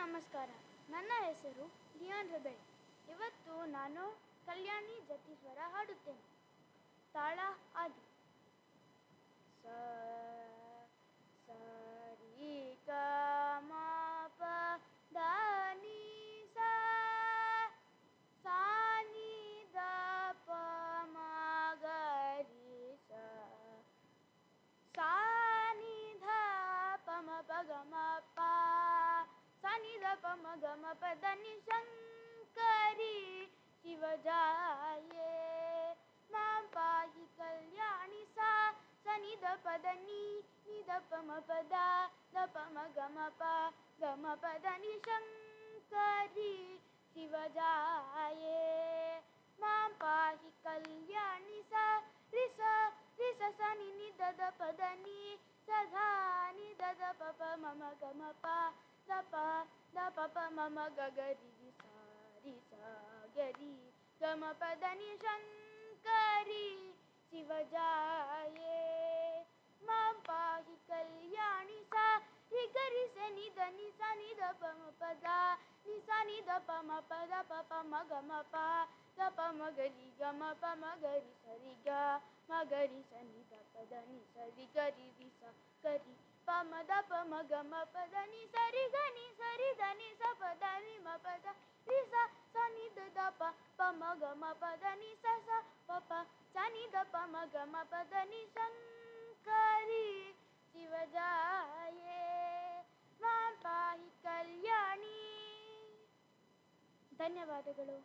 ನಮಸ್ಕಾರ. ನನ್ನ ಹೆಸರು ಲಿಯಾನ್ ರೆಬೆಲ್. ಇವತ್ತು ನಾನು ಕಲ್ಯಾಣಿ ಜತೀಶ್ವರ ಹಾಡುತ್ತೇನೆ. ತಾಳ ಆದಿ. ಸ ಸರಿ ಗ ಮ ಪ ದ ನಿ ಸ ಸಾ ನಿ ದ ಪ ಮ ಗ ರಿ ಸ ಸಾ ನಿ ಧ ಪ ಮ ಪ ಗ ಮ ಪ ಸ ನಿ ದ ಪ ಮ ಗ ಮ ಪ ದ ನಿ ಶಂಕರಿ ಶಿವಜಾಯೇ ಮಾಂ ಪಾಹಿ ಕಲ್ಯಾಣಿ ಸಾ ಸ ನಿ ದ ಪ ದ ನಿ ದ ಪ ಮ ಪ ದ ಪ ಮ ಗ ಮ ಪ ದ ನಿ ಶಂಕರಿ ಶಿವಜಾಯೇ ಮಾಂ ಪಾಹಿ ಕಲ್ಯಾಣಿ ಸಾ ರಿ ಸ ಸ ನಿ ನಿ ದ ದ ಪ ದ ನಿ ಸ ಧ ನಿ ದ ದ ಪ ಪ ಮ ಮ ಗ ಮ ಪ ದ ಪ ಮ ಮ ಗ ಗ ರಿ ಸ ಗ ರಿ ಗ ಮ ಪ ದ ನಿ ಶಂಕರಿ ಶಿವಜಾಯೇ ಮಾಂ ಪಾಹಿ ಕಲ್ಯಾಣಿ ಸಾ ರಿ ಗ ರಿ ಸ ನಿ ದ ನಿ ಸ ನಿ ದ ಪ ಮ ಪ ದ ನಿ ಸ ನಿ ದ ಪ ಮ ಪ ದ ಪ ಮ ಗ ಮ ಪ ದ ಪ ಮ ಗ ರಿ ಗ ಮ ಪ ಮ ಗ ರಿ ಸ ರಿ ಗ ಮ ಗ ರಿ ಸ ನಿ ದ ಪ ದ ನಿ ಸ ರಿ ಗ ರಿ ರಿ ಸ ಗ ರಿ ಪ ಮ ದ ಪ ಮ ಗ ಮ ಪ ದ ನಿ ಸ ರಿ ಗ ನಿ ಸ ರಿ ದ ನಿ ಸ ಪ ದ ನಿ ಮ ಪ ದ ರಿ ಸ ಸ ನಿ ದ ದ ಪ ಮ ಗ ಮ ಪ ದ ನಿ ಸ ಸ ಪ ಸ ನಿ ದ ಪ ಮ ಗ ಮ ಪ ದ ನಿ ಶಂಕರಿ ಶಿವಜಾಯೇ ಮಾಂ ಪಾಹಿ ಕಲ್ಯಾಣಿ. ಧನ್ಯವಾದಗಳು.